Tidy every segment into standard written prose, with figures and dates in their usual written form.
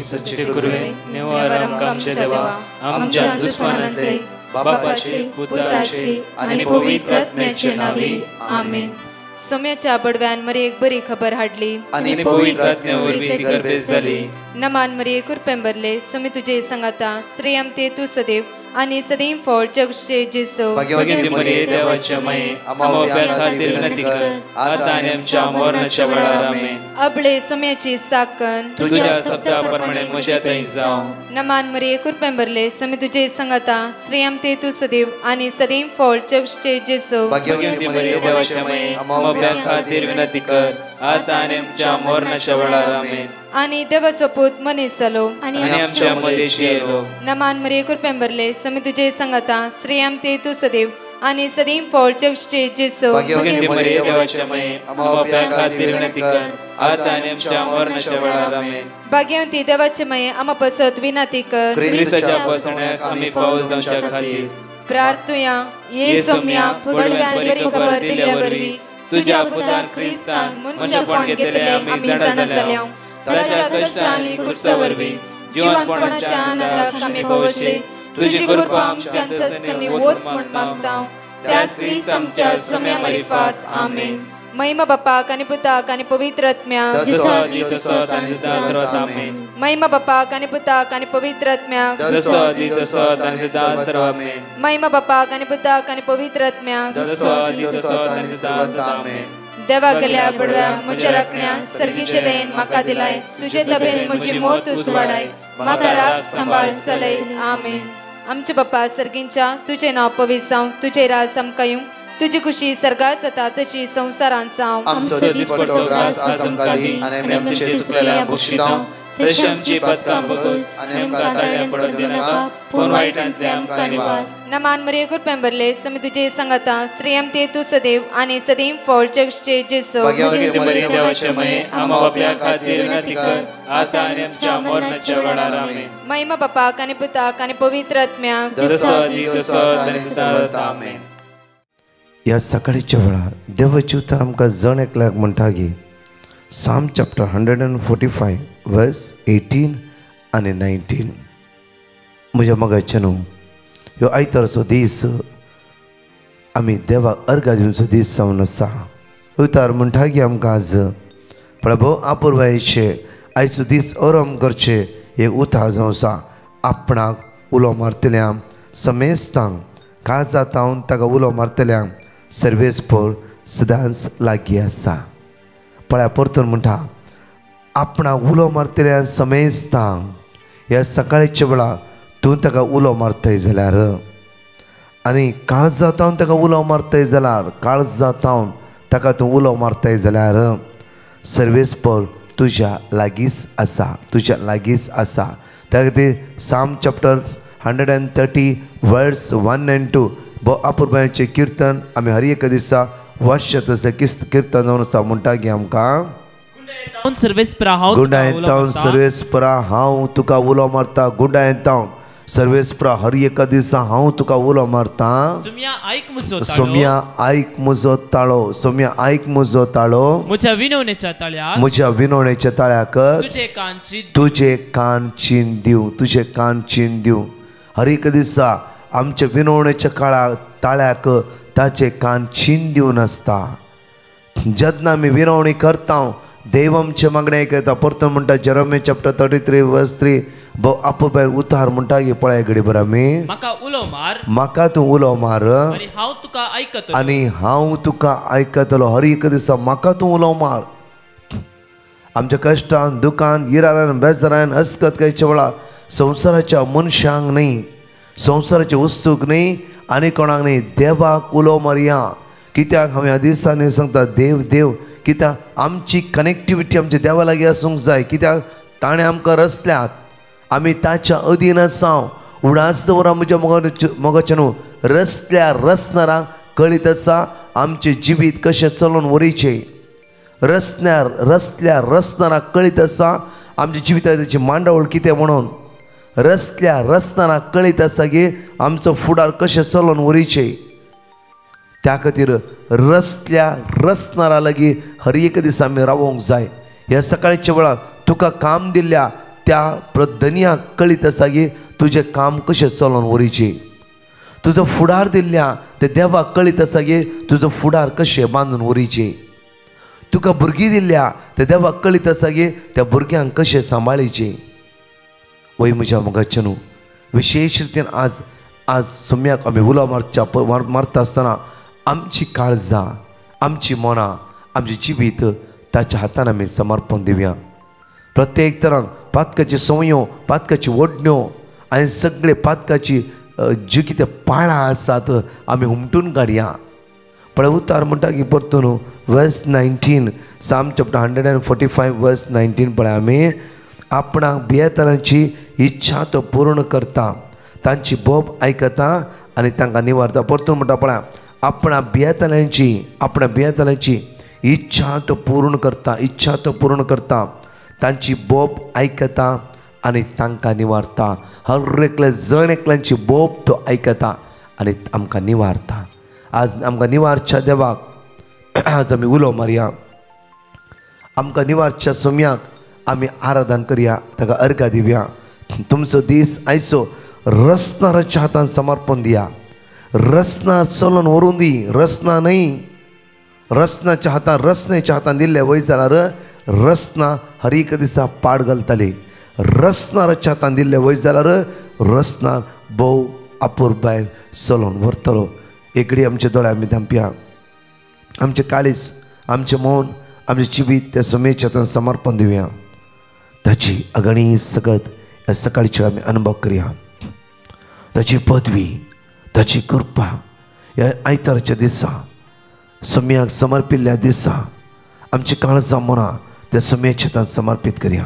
सच्चे गुरुवे निवार आमकां आमचे देवा आमच्या दुश्मनांतले बापाचे पुत्राचे आणि पवित्र आत्म्याचे नावी आमेन. सोम्याच्या बडव्यान मरी एक बरी खबर हाडली आणि पवित्र आत्म्यावरवी ती गर्भेस जाली. नमान मरी कुरपेंबरले सोमी तुझे संगाता श्रेयम ते तू सदैव आणि सदैव फळ जगचे जेसो. भाग्यवती मरिये देवाचे माये आमच्या खातीर विनंती कर आता आणि आमच्या मरणाच्या वेळार आमेन. अबळे सोम्याची साकन तुझ्या शब्दाप्रमाणे म्हज्या थंय जावं. नमान मरी कुरपेंबरले सोमी तुझे संगाता श्रेयम ते तू सदैव आणि सदैव फळ जगचे जेसो. भाग्यवती मरिये देवाचे माये आमच्या खातीर विनंती कर आता आणि आमच्या मरणाच्या वेळार आमेन. आणि देवाचो पूत मनीस जालो आणि आमच्या मध्येशी येलो. नमान मरी कुरपेंबरले सोमी तुझे संगाता श्रेयम ते तू सदैव आणि सदैव फळ जगचे जेसो. भाग्यवती मरिये देवाचे माये आमच्या खातीर विनंती कर आता आणि आमच्या मरणाच्या वेळार आमेन. भाग्यवती देवाचे माये आम पसत विनंती कर क्रिस्ताच्या पसण्याक आमी पावस जावच्या खातीर प्रार्थुया. ये सोम्या बडव्यान बरी खबर दिल्या वरवी तुझ्या पुतान क्रिस्तान मनशापण घेतले आमी जाणा जाल्या. ताच्या कष्टांनी कुर्सावरवी जीवनपणाच्या आनंदाक आमी पवसे तुझी कृपा आमच्या अंतस्करणी वोत म्हण मागता. त्याच क्रिस्त आमच्या सोम्या मार्फत आमेन. महिमा बापाक आणि पुताक आणि पवित्र आत्म्याक जसो आदी तसो आता आणि सर्वात आमेन. महिमा बापाक आणि पुताक आणि पवित्र आत्म्याक जसो आदी तसो आता आणि सर्वात आमेन. महिमा बापाक आणि पुताक आणि पवित्र आत्म्याक जसो आदी तसो आता आणि सर्वात आमेन. देवा गेल्या बडव्या म्हज्या राखण्या सर्गीचे दयेन म्हाका दिलाय. तुझे तबेन म्हजी मोत उसवाडाय म्हाका राख सांबाळ चलय आमेन. आमचे बाप्पा सर्गींच्या तुझे नाव पवित्र जावं. तुझे राज आमकां येवं. तुझी खुशी सर्गात जाता तशी संवसारांत जावं. आमचो दिसपट्टो ग्रास आज आमकां दी आणि आमी आमचे सुकलेल्या बक्षितांव तशी आमची पदकां बगस आणि आमकां ताळ्या पडत दिनाका पूण वायटांतले आमकां निवार. नमान मरिये कुरपेंबरले सोमी तुझे संगाता श्रेयम ते तू सदैव आणि सदैव फळ जगचे जेसो. भाग्यवती मरिये देवाचे माये आमच्या खातीर विनंती कर आता आणि आमच्या मरणाच्या वेळार आमेन. महिमा बापाक आणि पुताक आणि पवित्र आत्म्याक जसो आदी तसो आता आणि सर्वात आमेन. ह्या सकाळीच्या वेळार देवाचे उतर आमकां जण एकल्याक म्हणटा की साम चॅप्टर 145 वर्स 18 आणि 19. म्हज्या मगाच्या न्हू ह्यो आयतारचो दीस आमी देवाक अर्घ दिवचो दीस जावन आसा. उतार म्हणटा की आमकां आज प्रभू आपुरवायेचे आयचो दीस आराम करचे एक उतार जावं आसा. आपणाक उलो मारतल्यांक समेस्तांक काळजांत हांव ताका उलो मारतल्यांक सर्वेस्पर सदांच लागीं आसा. पळय परतून म्हणटा आपणाक उलो मारतल्या समेस्तांक. ह्या सकाळीच्या वेळार तूं ताका उलो मारतय जाल्यार आनी काळजांत हांव ताका उलो मारतय जाल्यार काळजांत हांव ताका तूं उलो मारतय जाल्यार सर्वेस्पर तुज्या लागींच आसा. तुज्या लागींच आसा. त्या खातीर साम चॅप्टर 130 वर्स 1 and 2 अपुरबायेचें कीर्तन आमी हर एका दिसा वाचत असलें कीर्तन जावन आसा. म्हणटा की आमकां गुंडायेतां सर्वेस्परा हांव तुका उलो मारता. गुंडायेतां सर्वेस्परा हर एका दिसा हांव तुका उलो मारता. सोम्या आयक म्हजो ताळो. सोम्या आयक म्हजो ताळो. म्हज्या विनवणेच्या ताळ्याक तुझे कान चीन दिव. तुझे कान चीन दिव. हर एक दिसा आमच्या विनवणेच्या ताळ्याक ताचे कान चीन दिवन आसता. जेन्ना आमी विनवणी करता देव आमचे मागणे आयकता. परतून म्हणटा जेरेमिया चॅप्टर 33 वर्स 3 आपुरबाय उतार म्हणटा की पळय घडी भर आमी म्हाका तूं उलो मार आनी हांव तुका आयकतलो. हर एक दिसा म्हाका तूं उलो मार. आमच्या कश्टान दुखान इरारान बेजारान अस्कत खायच्या वेळार संवसाराच्या मनशांक न्ही संवसाराचे वस्तूक न्ही आनी कोणाक न्ही देवाक उलो मारया. कित्याक हांव ह्या दिसांनी सांगता देव देव कित्याक आमची कनेक्टिविटी आमच्या देवा लागीं आसूंक जाय. कित्याक ताणें आमकां रचल्यात आमी ताच्या अधीन आसा. उडास दवरा म्हज्या मोगाच्या न्हू रचल्यार रचणारांक कळीत आसा आमचें जिवीत कशें चलोवन वरीचें. रचल्यार रचणारांक कळीत आसा आमच्या जिविताची मांडावळ कितें म्हणून. रचणारांक कळीत आसा की आमचो फुडार कशें चलोवन वरीचें. त्या खातीर रचणारा लागीं हर एक दिसा आमी रावोंक जाय. ह्या सकाळच्या वेळार तुका काम दिल्ल्या त्या प्रधन्याक कळीत आसा की तुजें काम कशें चलोवन वरीचें. तुजो फुडार दिल्ल्या त्या देवाक कळीत आसा की तुजो फुडार कशें बांदून वरीचें. तुका भुरगीं दिल्ल्या त्या देवाक कळीत आसा की त्या भुरग्यांक कशें सांबाळीचें. वय म्हज्या मोगाच्या न्हू, विशेश रितीन आज सम्याक आमी उलो मारता आसतना आमची काळजां, आमची मनां, आमची जिवीत ताच्या हातान आमी समर्पण दिवया. प्रत्येक तरान पातकाची संवयो, पातकाची ओडण्यो आनी सगळे पातकाची जी कितें पाळां आसात आमी हुमटून काडया. पळय उतार म्हणटा की परतून वर्स 19 साम चॅप्टर 145 वर्स 19 पळय आमी आपणाक भियेतल्यांची इच्छा तो पूर्ण करता, तांची बोब आयकता आनी तांकां निवारता. परतून म्हणटा पळय आपणा भियेतल्यांची इच्छा तो पूर्ण करता, तांची बोब आयकता आनी तांकां निवारता. हर एकल्या जण एकल्यांची बोब तो आयकता आनी आमकां निवारता. आज आमकां निवारच्या देवाक आज आमी उलो मारया. आमकां निवारच्या सम्याक आमी आराधन करया, ताका अर्घा दिवया. तुमचो दीस आयचो रसनाराच्या हातान समर्पण दिया. रसना चलोवन व्हरून दी. रसना न्हय, रसनाच्या हातान दिल्ले वय जाल्यार रसना हर एक दिसा पाड घालताली. रसनाराच्या हातान दिल्ले वय जाल्यार रसना भोव आपुरबायल चलोवन व्हरतलो. एकडी आमचे दोळे आमी धांपया. आमचे काळीज, आमचें मौन, आमचें जिवीत त्या सम्याच्या हातान समर्पण दिवया. ताची अगणीत सकत ह्या सकाळच्या आमी अनुभव करया. ताची पदवी, ताची कृपा ह्या आयतारच्या दिसा, सम्याक समर्पिल्ल्या दिसा आमची काळजां मनां त्या सम्याच्या हातान समर्पीत करया.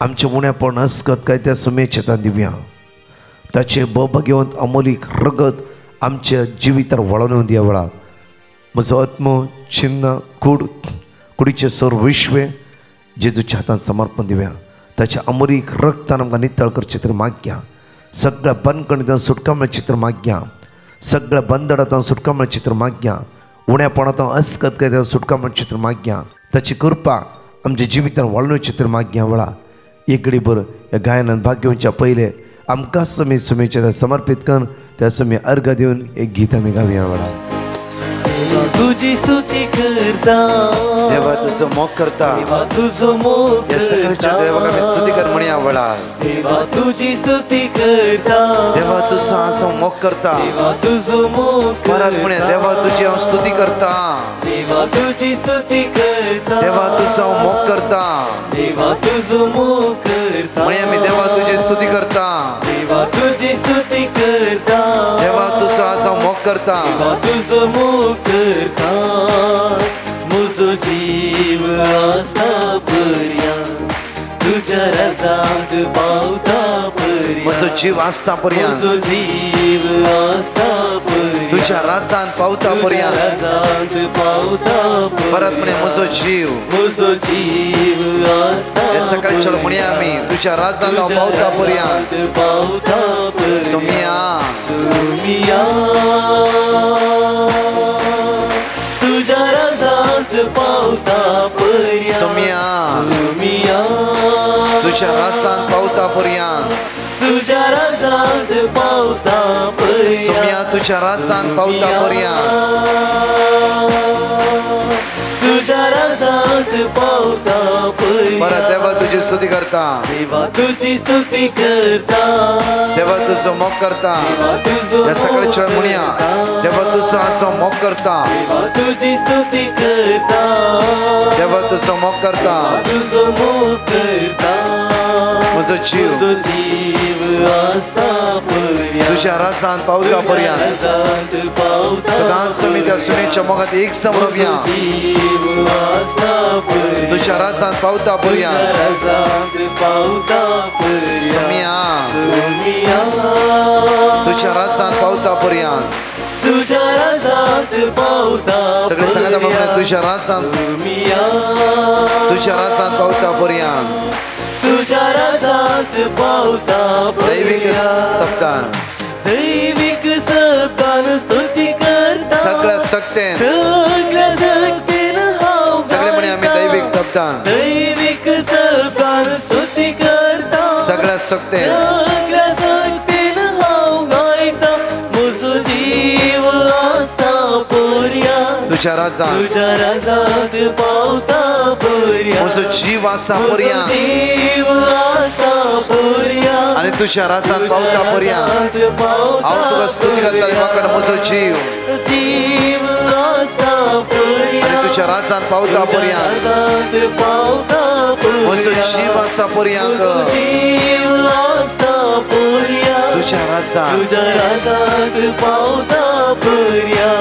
आमचें उणेपण अस्कत काय त्या सम्याच्या हातान दिवया. ताचे भोवभाग्यवंत अमोलीक रगत आमच्या जिवितार वळोवन येवन दिया. वेळार म्हजो आत्मो, चिन्ह, कुडीचे सर्व विश्वे जेजूच्या हातान समर्पण दिवया. ताच्या अमोलीक रक्तान आमकां नितळ करचें तर मागया. सगळ्या बंदखणींतल्यान सुटका मेळची तर मागया. सगळ्या बंदडांतल्यान सुटका मेळची तर मागया. उण्यापणांतल्यान अस्कत काय सुटका मेळची तर मागया. ताची कृपा आमच्या जिवितान वळोवची तर मागया. वेळा एक घडी भर ह्या गायनान भाग घेवच्या पयले आमकां सम्याच्या समर्पीत करून त्या सम्या अर्घ दिवन एक गीत आमी गावया. वेळा तुझी स्तुती करता, देवा तुजो मोग करता, देवा तुझो मोग या सगळ्याच्या देवाक आमी स्तुती कर म्हणया. वेळा देवा तुझी स्तुती करता, देवा तुजो हांव मोग करता, देवा तुझो मोग परत म्हणया देवा तुजी हांव स्तुती करता, देवा तुझी स्तुती करता, देवा तुजो हांव मोग करता, देवा तुझो मोग करता. म्हणया आमी देवा तुजी स्तुती करता, देवा तुझी स्तुती करता, देवा तुजो हांव मोग करता, देवा तुझो मोग करता. म्हजो जीव आसा पर्या तुझ्या राजांत पावता पर्या. म्हजो जीव आसता पर्यंत, म्हजो जीव आसता पर्या तुझ्या राजांत पावता पर्यंत, राजांत पावता परत म्हणे म्हजो जीव, म्हजो जीव आसता. हे सकाळच्या म्हणया आमी तुझ्या राजांत हांव पावता पर्यंत पावता पर्या. सम्या सम्या तुझ्या राजांत पावता पर्या. सम्या सम्या तुझ्या राजांत पावता पर्यंत, तुझ्या राजांत पावता पर्या. सम्या तुझ्या राजांत पावता पर्यंत, तुझ्या राजांत पावता पर्या. परत देवा तुजी स्तुती करता, देवा तुझी स्तुती करता, देवा तुजो मोग करता. देवा तुझो या सकाळच्या म्हणया देवा तुजो हांव मोग करता, देवा तुझी स्तुती करता, देवा तुजो मोग करता. तुझो मोग करता. म्हजो जीव तुझो जीव आसता पर्या तुझ्या राजांत पावता पर्यंत, राजांत पावता सदांच तुमी त्या सुनेच्या मोगात एक समरवया. जीव आसता पर्या तुझ्या राजांत पावता पर्यंत, राजांत पावता पर्या. सम्या सम्या तुझ्या राजांत पावता पर्यंत, तुझ्या राजांत पावता सगळे सांगता म्हणून तुझ्या राजांत, सम्या तुझ्या राजांत पावता पर्यंत. तुझ्या राजांत पावता दैविक सप्तान, दैविक सप्तान स्तुती करता. सगळ्या सक्तेन, सगळ्या सक्तीन हांव सगळे म्हणे आमी दैविक सप्तान, दैविक सप्तान स्तुती करता. सगळ्या सक्तेन सगळ्या सक्तेन हांव गायता म्हजो जीव आसता पर्यां तुझ्या राजान तुझ्या राजांत पावता पर्यां म्हजो जीव आसा पर्यां जीव आसता पर्यां आनी तुझ्या राजान पावता पर्यां हांव तुका स्तुती करताले म्हाका म्हजो जीव जीव आसता पर्यां आनी तुझ्या राजान पावता पर्यां पावता म्हजो जीव आसा पर्यांक जीव आसता पर्यां तुझ्या राजान तुझ्या राजांत पावता पर्यां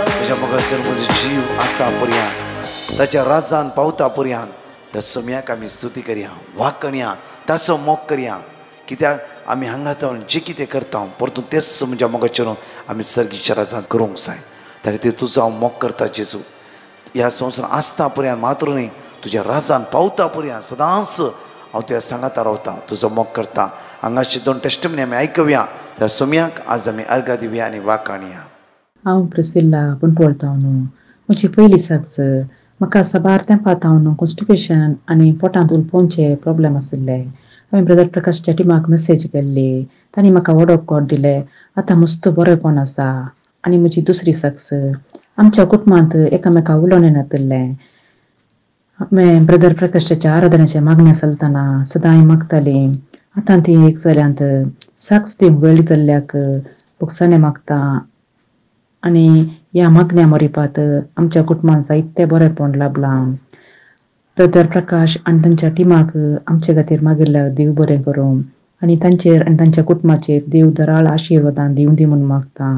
तुझ्या मोगाचेर म्हजो जीव आसा पर्यां ताच्या राजान पावता पर्यां त्या सोम्याक आमी स्तुती करया वाकणया ताचो मोग करया कित्याक आमी हांगा थावन जे कितें करता परतून तेच म्हज्या मोगाचेर आमी सर्गीच्या राजान करूंक जाय त्या खातीर तुजो हांव मोग करता जेजू ह्या संवसारान आसता पर्यां मात्र न्ही तुज्या राजान पावता पर्यां सदांच हांव तुज्या सांगाता रावता तुजो मोग करता हांगाचे 2 टेस्टमनी आमी आयकुया त्या सोम्याक आज आमी अर्घ दिवया आनी वाकाणया हांव प्रिसिल्ला पुंटवळता न्हू म्हजी पयली साक्स म्हाका साबार तेंपां न्हू कॉन्स्टिपेशन आनी पोटांत उलपोवचे प्रॉब्लेम आशिल्ले हांवें ब्रदर प्रकाशच्या टिमाक मेसेज केल्ली तांणी म्हाका वर्ड ऑफ गॉड दिलें आतां मस्त बरेंपण आसा आनी म्हजी दुसरी साक्स आमच्या कुटुंबांत एकामेकां उलोवणें नातिल्लें हांवें ब्रदर प्रकाशाच्या आराधनाचे मागण्या चलतना सदां मागतालीं आतां ती एक जाल्यांत साक्स दिवंक वेळ दितल्याक बुक्सांनी मागता आनी ह्या मागण्या मरिपात आमच्या कुटुंबांत जायते बरेंपण लाभलां ब्रदर प्रकाश आनी तांच्या टिमाक आमचे खातीर मागिल्ल्याक देव बरें करूं आनी तांचेर आनी तांच्या कुटुंबाचेर देव दराळ आशिर्वादान दिवं दी म्हूण मागता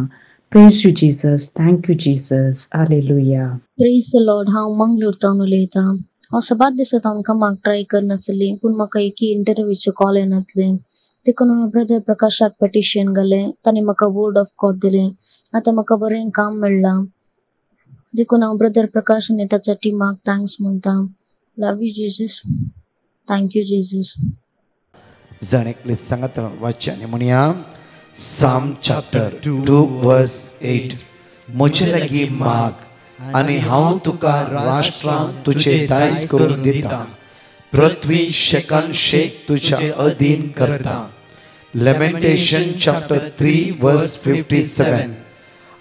praise you Jesus thank you Jesus hallelujah praise the Lord हांव मंगळूरतावन उलयतां हांव सबार दिसां हांव कामाक ट्राय करनासली पूण म्हाका एक इंटरव्यूचे कॉल येनासले देखून हांवें ब्रदर प्रकाशाक पेटिशन घालें तांणी म्हाका वर्ड ऑफ गॉड दिलें आतां म्हाका बरें काम मेळ्ळां देखून हांव ब्रदर प्रकाश आनी ताच्या टिमाक थँक्स म्हणटा love you Jesus thank you Jesus जण एकले सांगात वाचया आनी म्हणया साम चॅप्टर 2 वर्स 8 म्हजे लागीं माग आनी हांव तुका राष्ट्रांत तुजे दायज करून दिता पृथ्वी शेकान शेक तुज्या अधीन करता लेमेंटेशन चॅप्टर 3 वर्स 57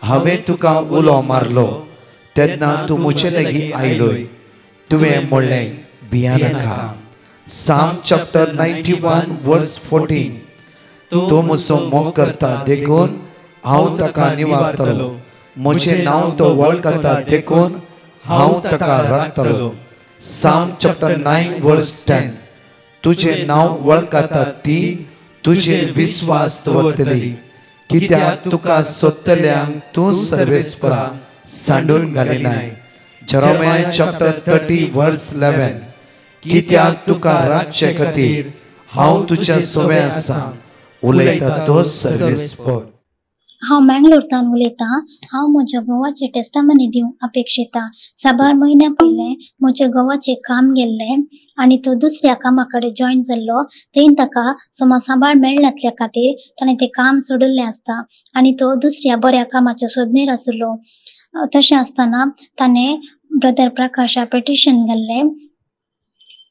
हांवें तुका उलो मारलो तेन्ना तूं म्हजे लागीं आयलोय तुवें म्हणलें भियानाका साम चॅप्टर 91 वर्स 14 तो म्हजो मोग करता देखून हांव ताका निवारतलो म्हजें नांव तो वळखता देखून हांव ताका राखतलो साम चॅप्टर 9 वर्स 10 तुजें नांव वळखता ती तुजेर विस्वास दवरतली कित्याक तुका सोदतल्यांक तूं सर्वेस्परा सांडून घालिनाय जेरेमिया चॅप्टर 30 वर्स 11 कित्याक तुका राखचे खातीर हांव तुज्या सोबे आसा उलयता तो सर्वेस्पर हांव मँगलोरतान उलयतां हांव म्हज्या घोवाचे टेस्टामनी दिवंक अपेक्षिता साबार म्हयन्या पयलें म्हज्या घोवाचें काम गेल्लें आनी तो दुसऱ्या कामा कडेन जॉयन जाल्लो थंय ताका समज सांबाळ मेळनासल्या खातीर ताणें तें काम सोडिल्लें आसता आनी तो दुसऱ्या बऱ्या कामाच्या सोदणेर आसलो तशें आसतना ताणें ब्रदर प्रकाशा पेटिशन घाल्लें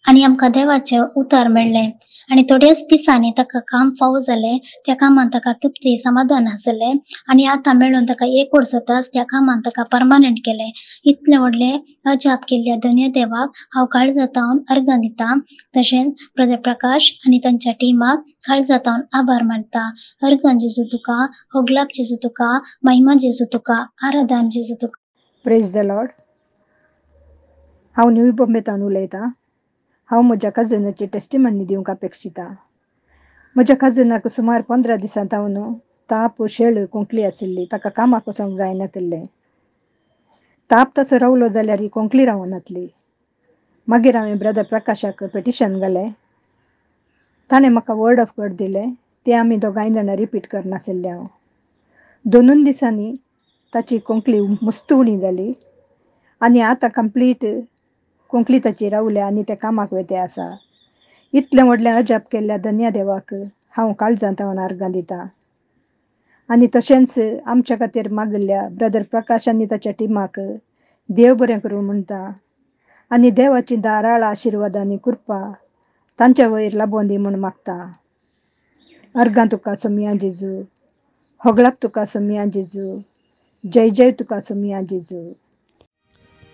आनी आमकां देवाचें उतर मेळ्ळें आनी थोड्याच दिसांनी ताका काम फावो जालें त्या कामान ताका तृप्ती समाधान आसलें आनी आतां मेळून ताका 1 वर्स जाताच त्या कामान ताका परमनंट केलें इतलें व्हडलें अजाप केल्ल्या धन्य देवाक हांव काळजांतावन अर्घ दितां तशेंच ब्रदर प्रकाश आनी तांच्या टिमाक काळजांतावन आभार मानता अर्घान जेजू तुका होगलाप जेजू तुका महिमा जेजू तुका आराधन जेजू तुका प्रेज द लॉर्ड हांव न्यू बॉम्बेतान उलयतां हांव म्हज्या कजनाची टेस्टिमनी दिवंक अपेक्षिता म्हज्या कजनाक सुमार 15 दिसां तावन ताप शेळ कोंकली आशिल्ली ताका कामाक वचोंक जायनासलें ताप तसो रावलो जाल्यार ही कोंकली रावनासली मागीर हांवें ब्रदर प्रकाशाक पेटिशन घालें ताणें म्हाका वर्ड ऑफ गॉड दिलें तें आमी दोगांय जाणां रिपीट करनाशिल्लें हांव 2 दिसांनी ताची कोंकली मस्त उणी जाली आनी आतां कंप्लीट कोंकली ताची रावल्या आनी ते कामाक वेते आसा इतलें व्हडलें अजाप केल्ल्या धन्य देवाक हांव काळजांतावन अर्घां दितां आनी तशेंच आमच्या खातीर मागिल्ल्या ब्रदर प्रकाश आनी ताच्या टिमाक देव बरें करूं म्हणटा आनी देवाची दाराळ आशिर्वाद आनी कृपा तांच्या वयर लाबोवन दी म्हूण मागता अर्गां तुका सोमिया जेजू, होगळाक तुका सोमिया जेजू, जय जय तुका सोमिया जेजू.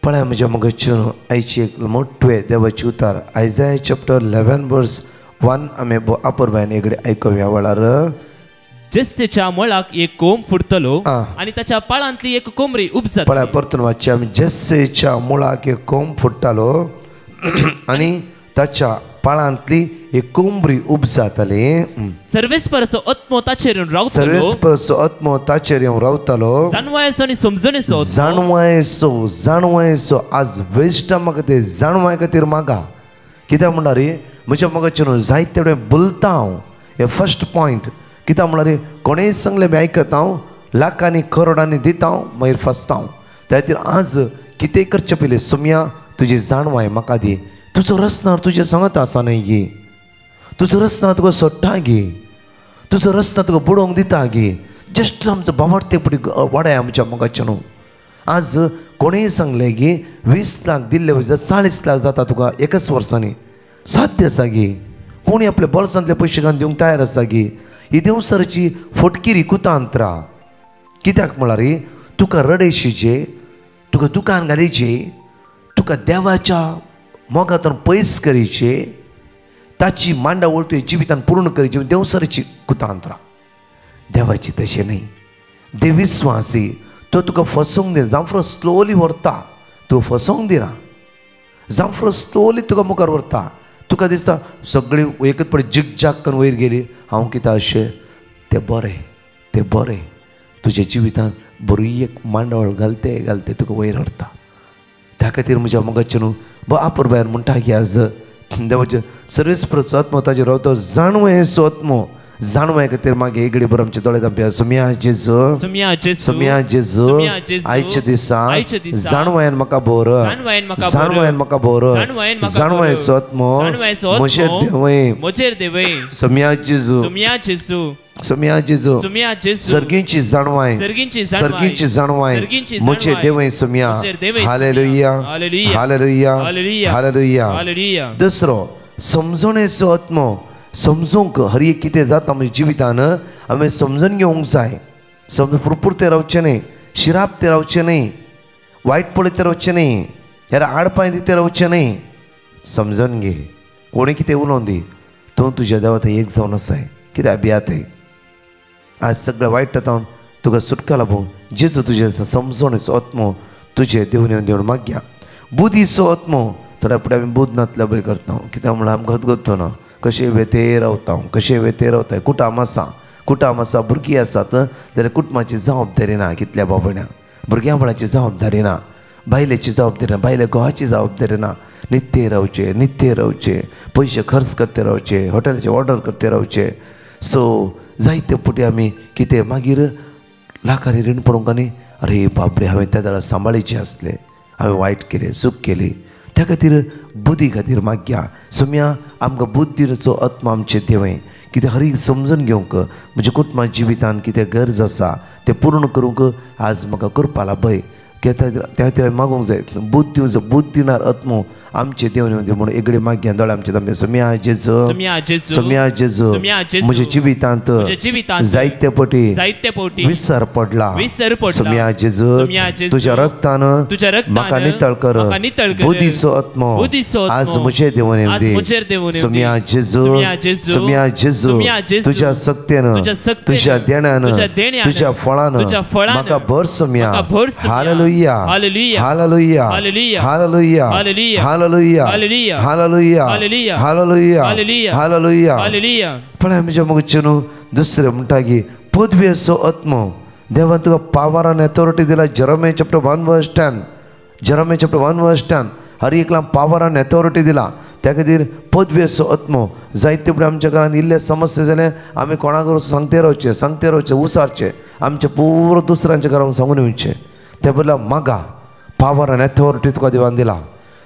पळय म्हज्या मगच्यो आयची एक मोठे देवाची उतार आयजाया चॅप्टर 11 वर्स 1 आमी आपुरबायन एकडे आयकुया वेळार. जेस्तेच्या मळाक एक कोंब फुटतलो आणि त्याच्या पाळांतली एक कोंबरी उपजतली. पळय परतून वाचचे आमी. जेस्सेच्या मुळाक एक कोंब फुटतालो आणि ताच्या पाळांतली एक कोंबरी उपजातली. सर्वेस्पराचो आत्मो ताचेर येवन रावतलो. सर्वेस्पराचो आत्मो ताचेर येवन रावतलो. जाणवायेचो आनी समजणेचो जाणवायेचो आज वेस्टा म्हाका ते जाणवाय खातीर मागा. कित्याक म्हणल्यार म्हज्या मगाच्यान जायते कडेन बोलता हांव. हे फर्स्ट पॉयंट. कित्याक म्हणल्यार कोणेंय सांगलें मी आयकता हांव, लाखांनी करोडांनी दिता हांव, मागीर फसता हांव. त्या खातीर आज कितें करचे पयलीं सोम्या तुजी जाणवाय म्हाका दी. तुजो रस्तार तुजे सांगता आसा न्हय गे. तुजो रस्ता तुका सोडटा गे. तुजो रस्ता तुका बुडोवंक दिता गे. जस्ट आमचो बाबडते पडी वाडय आमच्या मोगाच्यान. आज कोणेंय सांगलें गे 20 लाख दिल्ले वयता 40 लाख जाता तुका एकच वर्सांनी. साध्य आसा गे. कोणी आपल्या बोल्सांतले पयशे घालून दिवंक तयार आसा गे. ही देवसरची फटकिरी कुतांत्रा. कित्याक म्हळ्यार तुका रडेशीचे, तुका दुकान घालीचे, तुका देवाच्या मोगातून पयस करीचे, ताची मांडावळ तुवें जिवितान पूर्ण करची. देवसरची कुतांत्रा. देवाची तशें न्हय. देविस्वासी तो तुका फसोवंक दिना. जावं स्लोली व्हरता, तूं फसोवंक दिना. जावं स्लोली तुका मुखार व्हरता. तुका दिसता सगळी एकच पडे जिग जाग करून वयर गेली. हांव कितें अशें तें बरें तुज्या जिवितान बरी एक मांडावळ घालते घालते तुका वयर व्हरता. त्या खातीर म्हज्या मोगाचे न्हू बापूर भायर म्हणटा की आज देवाचे सर्वेस्पराचो आत्मो ताजेर रावता. जाणवायेचो आत्मो जाणवाय खातीर मागीर एगडी बरो आमचे दोळे धांपया. सोम्या जेजू, सोम्या जेजू, आयच्या दिसा जाणवायेन म्हाका भर, जाणवायेन म्हाका भर. जाणवायेचो आत्मो म्हजेर देवय. सोम्या जेजू, सोम्या जेजू, सर्गीची जाणवाय, सर्गीची जाणवाय म्हजे देवय सोम्या. Hallelujah, hallelujah, hallelujah. दुसरो समजणेचो आत्मो. समजूंक हर एक कितें जाता म्हणजे जिवितान आमी समजून घेवंक जाय. पुरते रावचें न्ही, शिराप ते रावचें न्ही, वायट पळयते रावचें न्ही, ह्यार आडपांय दिते रावचें न्ही. समजून घे. कोणी कितें उलोवन दी, तूं तुज्या देवा थंय एक जावन आसाय. कित्याक भियात आज सगळें वायट जाता तुका सुटका लाभूंक जेजू तुजे समजणेचो आत्मो तुजे देवन देवन मागया. बुद्धीचो आत्मो थोड्या फुडें आमी बुद्ध नातल्या बरी करता. कित्याक म्हळ्यार आमकां गतगतो ना. कशें वेतेर रावता, कशें वेतेर रावताय. कुटाम आसा, भुरगीं आसात जाल्यार कुटुंबाची जबाबदारी ना. कितल्या बाबड्या भुरग्यां जबाबदारी ना, बायलेची जबाबदारी ना, बायले घोवाची जबाबदारी ना. नित्य रावचे, पयशे खर्च करते रावचे, हॉटेलाचे ऑर्डर करते रावचे. सो जायते पुटी आमी कितें मागीर लाखांनी रीण पडूंक न्ही. अरे बाबरे हांवें त्या दाळा सांबाळीचें आसलें, हांवें वायट केलें, चूक केली. त्या खातीर बुद्धी खातीर मागया. सोम्या आमकां बुद्धीचो आत्मा आमचे देवय. कितें हर एक समजून घेवंक म्हज्या कुटुंबा जिवितान कितें गरज आसा तें पूर्ण करूंक आज म्हाका करपा लाभय. त्या खातीर मागूंक जाय. बुद्ध दिनार आत्मो आमचे देवन म्हणून एगडे मागया. दोळे आमचे तांबे. सोम्या जेजू, सोम्या जेजू म्हज्या जिवितांत जायते पटी विसर पडला. सोम्या जेजू तुज्या रक्तान म्हाका नितळ कर. बुद्धीचो आत्मो आज म्हजे देवन दी. सोम्या जेजू, सोम्या जेजू तुज्या सक्तेन, तुज्या देण्यान, तुज्या फळान म्हाका भर. सोम्या hallelujah, hallelujah, hallelujah, hallelujah, hallelujah, hallelujah, hallelujah. पळय म्हज्या मगचे न्हू दुसरें म्हणटा की पदवेचो आत्मो. देवान तुका पावर आनी अथॉरिटी दिला. जेरेमिया चॅप्टर 1 वर्स 10. जेरेमिया चॅप्टर 1 वर्स 10 हर एकला पावर आनी अथॉरिटी दिला. त्या खातीर पदवेचो आत्मो. जायते फुडें आमच्या घरांत इल्ले समस्या जाले आमी कोणाक सांगते रावचे, उसारचे. आमचे पुरो दुसऱ्यांच्या घरांक सांगून येवचे. त्या बदला मागा. पावर आनी अथॉरिटी तुका देवान दिला.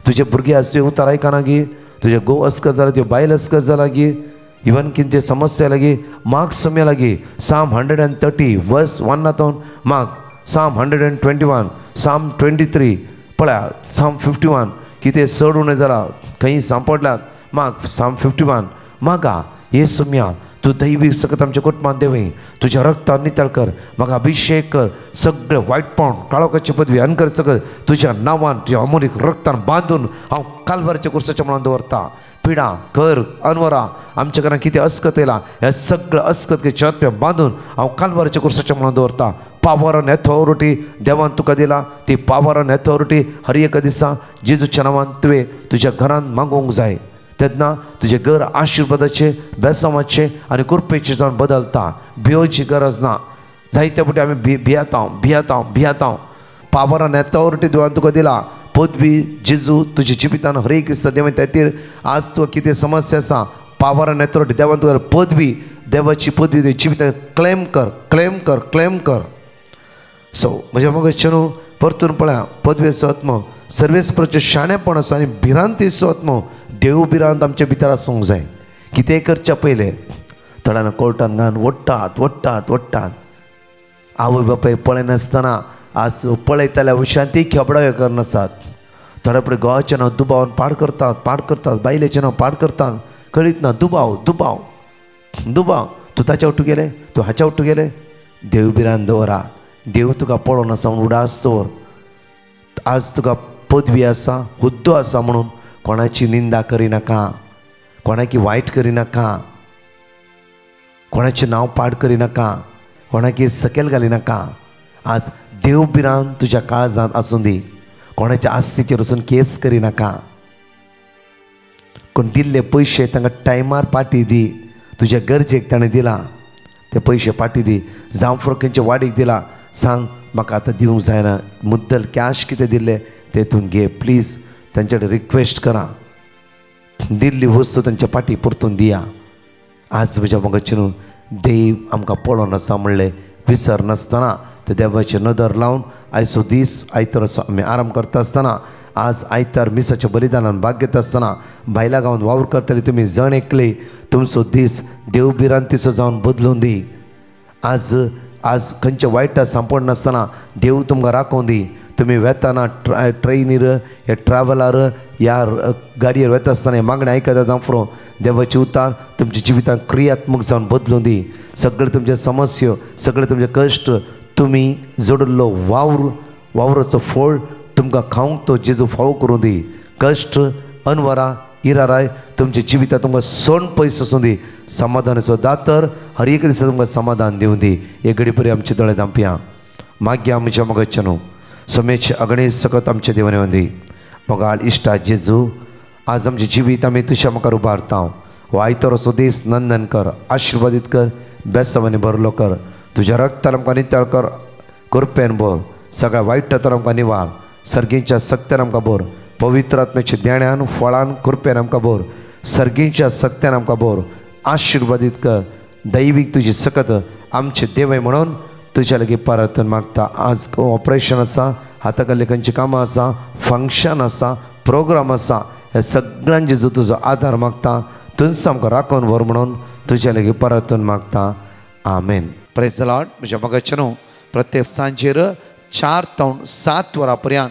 तुजे भुरगे आसचे उतार आयकना गी, तुजे घोव अस्कत जाला, तुजे बायल अस्कत जाला गी, इवन कितें समस्या लागी माग समय लागी. साम 130 वर्स 1 नातून माग. साम 121, साम 23 पळया. साम 51 कितें चड उणें जाला, खंय सांपडल्यात माग. साम 51 मागा. हे सोम्या तू दैवी सकत आमच्या कुटुंबात देवे तुझ्या रक्तान नितळ कर म्हाका अभिषेक कर सगळे वायटपण काळोखाची पदवी अनकर सकत तुझ्या नांवान तुझ्या अमोलीक रक्तान बांदून हांव कालवारच्या कुर्साच्या मनात दवरता पिडा कर अनवरा आमच्या घरात कितें अस्कत येयला हे सगळं अस्कत चतप्या बांदून हांव कालवारच्या कुर्साच्या मनात दवरता पावर अँड अथॉरिटी देवान तुका दिला ती पावर अँड अथॉरिटी हर एक दिसा जेजूच्या नांवान तुवें तुज्या घरांत मागोवंक जाय तेन्ना तुजें घर आशिर्वादाचे बेसांवाचे आनी कृपेचे जावन बदलता भिवची गरज ना जायते फावटी आमी भियेता पावर अँड अथॉरिटी देवान तुका दिला पदवी जेजू तुज्या जिवितान हर एक दिसा देवान खातीर आज तुका कितें समस्या आसा पावर अँड अथॉरिटी देवान तुका पदवी देवाची पदवी तुज्या जिवितान क्लेम कर सो म्हज्या मगजचे न्हू परतून पळया पदवेचो आत्मो सर्वेस्पराचें शाणेपण आसा आनी भिरांतीचो आत्मो देव भिरांत आमच्या भितर आसूंक जाय कितेंय करच्या पयलें थोड्यांना कोर्टान घालून ओडटात आवय बापाय पळयनासतना आज पळयताल्या विशयांतय खेबडायो करनासात थोडे फुडें गोवाचें नांव दुबावन पाड करतात बायलेचें नांव पाड करतात कळीत ना दुबाव तूं ताच्या वटू गेले तूं हाच्या वटू गेले देव भिरांत दवरा देव तुका पळोवन आसा म्हणून उडास दवर आज तुका पदवी आसा हुद्दो आसा म्हणून कोणाची निंदा करिनाका कोणाकी वायट करिनाका कोणाचें नांव पाड करिनाका कोणाकी सकयल घालिनाका आज देव भिरांत तुज्या काळजांत आसूं दी कोणाच्या आस्तीचेर वचून केस करिनाका कोण दिल्ले पयशे तांकां टायमार पाटी दी तुज्या गरजेक ताणें दिला ते पयशे पाटी दी जावं फुडें खंयच्या वाडीक दिला सांग म्हाका आतां दिवंक जायना मुद्दल कॅश कितें दिल्ले तेतून घे प्लीज तांचे कडेन रिक्वेस्ट करा दिल्ली वस्तू तांच्या पाटी परतून दिया आज म्हज्या मगजचे न्हू देव आमकां पळोवन आसा म्हणलें विसर नासतना ते देवाचे नदर लावन आयचो दीस आयतार असो आमी आराम करता आसतना आज आयतार मिसाच्या बलिदानान भाग घेता आसतना भायल्या गांवांत वावर करतले तुमी जण एकले तुमचो दीस देव भिरांतीचो जावन बदलून दी आज खंयचे वायट सांपड नासतना देव तुमकां राखोवन दी तुमी वेताना ट्रेनीर या ट्रॅव्हलार या गाडयेर वेता आसतना हे मागणें आयकता जावं फुडें देवाचे उतार तुमच्या जिवितांत क्रियात्मक जावन बदलून दी सगळे तुमचे समस्या सगळे तुमचे कश्ट तुमी जोडिल्लो वावराचो फळ तुमकां खावंक तो जेजू फावो करूं दी कश्ट अनवरां इराराय तुमच्या जिवितांत तुमकां सोण पयस वचूं दी समाधानाचो दातर हर एक दिसा तुमकां समाधान दिवं दी एक घडी परी आमचे दोळे धांपया मागया आमच्या मगजचे न्हू समेचे अगणेश सकत आमचे देवान वंदी मोगाळ इश्टा जेजू आज आमचें जिवीत आमी तुज्या मुखार उबारता हो आयतारचो दीस नंदन कर आशिर्वादीत कर बेसांवांनी भरलो कर तुज्या रक्तान आमकां नितळ कर कृपेन भर सगळ्या वायटांतल्यान आमकां निवार सर्गींच्या सक्त्यान आमकां भर पवित्र आत्म्याच्या देण्यान फळान कृपेन आमकां भर सर्गींच्या सक्त्यान आमकां भर आशिर्वादीत कर दैवीक तुजी सकत आमचे देवय म्हणून तुज्या लागीं परतून मागता आज ऑपरेशन आसा हाताकडले खंयची कामां आसा फंक्शन आसा प्रोग्राम आसा हे सगळ्यां जेजू तुजो आदार मागता तुज आमकां राखून व्हर म्हणून तुज्या लागीं परतून मागता आमेन प्रेज द लॉर्ड म्हज्या मगजचे न्हू प्रत्येक सांजेर 4 ते 7 वरां पर्यंत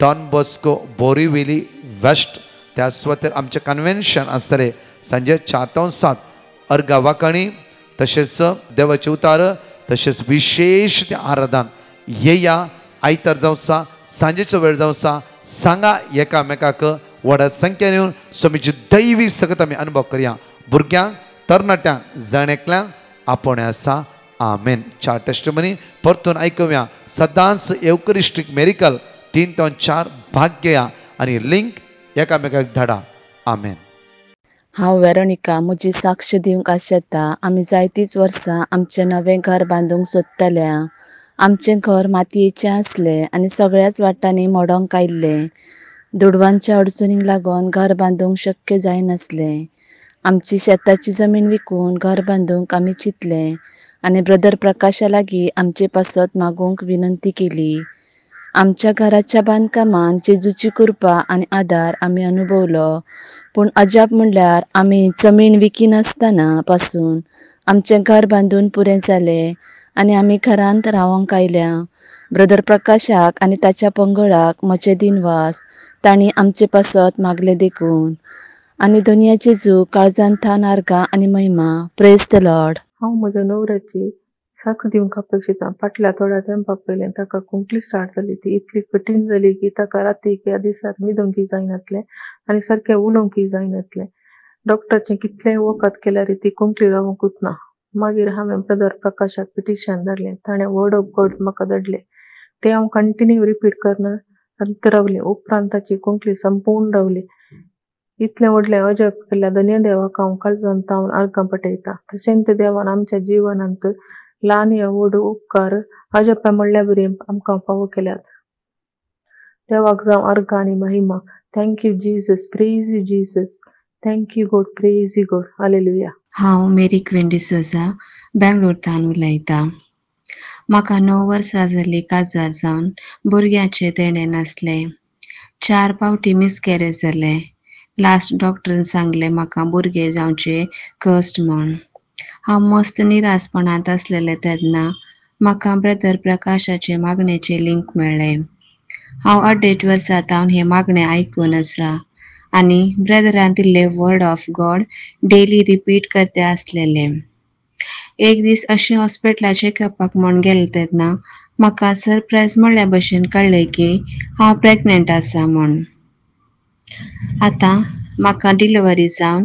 डॉन बॉस्को बोरिविली वेस्ट त्या सुवातेर आमचें कन्वेन्शन आसतलें सांजे 4 ते 7 अर्गा वाकाणी तशेंच देवाचे उतार तशेंच विशेष ते आराधन येया आयतार जावचा सांजेचो वेळ जावचा सांगा एकामेकाक व्हड संख्येन येवन स्वामीची दैवी सकत आमी अनुभव करया भुरग्यांक तरणाट्यांक जाणेकल्यांक आपण आसा आमेन 4 टेस्टमनी परतून आयकुया सदांच एवकरिस्टीक मेरिकल 3 ते 4 भाग घेया आनी लिंक एकामेकाक धाडा आमेन हांव वेरोनिका म्हजी साक्ष दिवंक आशेता आमी जायतींच वर्सां आमचें नवें घर बांदूंक सोदताल्या आमचें घर मातयेचें आसलें आनी सगळ्याच वाटांनी मोडोंक आयिल्लें दुडवांच्या अडचणींक लागून घर बांदूंक शक्य जायनासलें आमची शेताची जमीन विकून घर बांदूंक आमी चिंतलें आनी ब्रदर प्रकाशा लागीं आमची पासत मागूंक विनंती केली आमच्या घराच्या बांदकामान जेजूची कृपा आनी आदार आमी अनुभवलो पूण अजाप म्हणल्यार आमी जमीन विकिनासतना पासून आमचें घर बांदून पुरें जालें आनी आमी घरांत रावंक आयल्या ब्रदर प्रकाशाक आनी ताच्या पंगडाक म्हजे दिनवास तांणी आमचे पासत मागले देखून आनी दुनियाची जू काळजांत थान आर्गां आनी महिमा. Praise the Lord. हांव म्हज्या न्हवऱ्याची साक्ष दिवंक अपेक्षिता. फाटल्या थोड्या तेंपा पयलें ताका कुंकली स्टार्ट जाली. ती इतली कठीण जाली की ताका रातीक या दिसाक न्हिदूंकय जायनासलें आनी सारकें उलोवंकय जायनासलें. डॉक्टरचें कितलेंय वखद केल्यार ती कुंकली रावंकूच ना. मागीर हांवें ब्रदर प्रकाशाक पिटिशन धाडलें. ताणें वर्ड ऑफ गॉड म्हाका धाडलें. तें हांव कंटिन्यू रिपीट करना रावलें. उपरांत ताची कुंकली संपूर्ण रावली. इतलें व्हडलें अजब केल्ल्या धन्य देवाक हांव काळजांत तावन आर्गां पटयता. तशेंच देवान आमच्या जिवनांत ल्हान या व्हड उपकार अजब म्हणल्या बरी आमकां फावो केल्यात. देवाक जावं आर्गां आनी महिमा. Thank you Jesus. Praise you Jesus. Thank you God. Praise you God. Hallelujah. हांव मेरी क्वीन डिसोजा बेंगलोरतान उलयतां. म्हाका 9 वर्सां जालीं काजार जावन भुरग्याचें देणें नासलें. 4 फावटी मिसकॅरेज जालें. लास्ट डॉक्टरान सांगलें म्हाका भुरगें जावचें कस्ट म्हूण. हांव मस्त निरासपणांत आसलेलें तेन्ना म्हाका ब्रदर प्रकाशाचे मागणेचें लिंक मेळ्ळें. हांव 28 वर्सां तावन हें मागणें आयकून आसा आनी ब्रदरान दिल्ले word of God daily repeat करते आसलेलें. एक दीस अशें हॉस्पिटलार चॅकअपाक म्हूण गेलें तेन्ना म्हाका सरप्रायज म्हणल्या भशेन कळ्ळें की हांव प्रेग्नंट आसा म्हूण. आतां म्हाका डिलिव्हरी जावन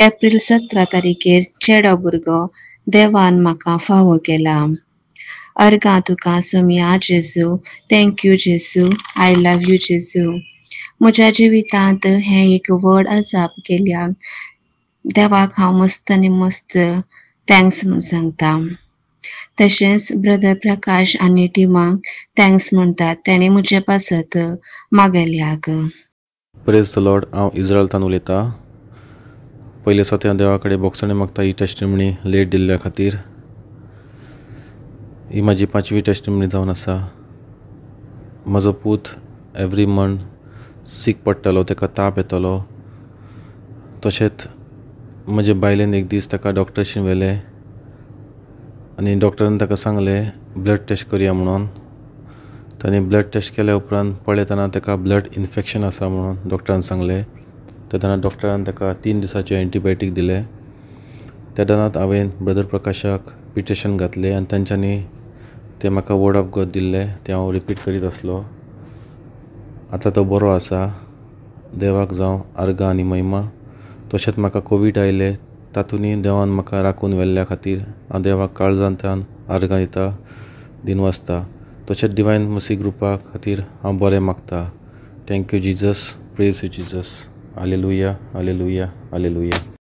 एप्रील 17 तारीखेर चेडो भुरगो देवान म्हाका फावो केला. अर्गां तुका सोम्या जेजू. थँक यू जेजू. आय लव यू जेजू. म्हज्या जिवितांत हें एक व्हड अजाप केल्याक देवाक हांव मस्त आनी मस्त थँक्स म्हूण सांगता. तशेंच ब्रदर प्रकाश आनी टिमाक थँक्स म्हणटात. तेणी म्हजे पासत मागल्याक. Praise the Lord. हांव इज्रायलतान उलयतां. पयले हांव देवा कडेन बोगसणे मागता ही टेस्टिमनी लेट दिल्ल्या खातीर. ही म्हाजी 5वी टेस्टिमनी जावन आसा. म्हजो पूत एवरी मंथ सीक पडटालो. ताका ताप येतालो. तशेंच म्हजे बायलेन एक दीस ताका डॉक्टरशीं व्हेलें आनी डॉक्टरान ताका सांगलें ब्लड टेस्ट करया म्हणून. ताणें ब्लड टेस्ट केल्या उपरांत पळयतना ताका ब्लड इन्फेक्शन आसा म्हणून डॉक्टरान सांगलें. तेन्ना डॉक्टरान ताका 3 दिसाचें एंटीबायोटीक दिलें. तेन्नाच हांवें ब्रदर प्रकाशाक पिटिशन घातलें आनी तांच्यांनी तें म्हाका वर्ड ऑफ गॉड दिल्लें. तें हांव रिपीट करीत आसलो. आतां तो बरो आसा. देवाक जावं आर्गां आनी महिमा. तशेंच म्हाका कोवीड आयलें. तातूंतय देवान म्हाका राखून व्हेल्ल्या खातीर हांव देवाक काळजांतल्यान आर्गां दिता, दिनवासता. तशेंच डिवायन मसी ग्रुपा खातीर हांव बरें मागता. Thank you Jesus. Praise you Jesus. Hallelujah. Hallelujah. Hallelujah.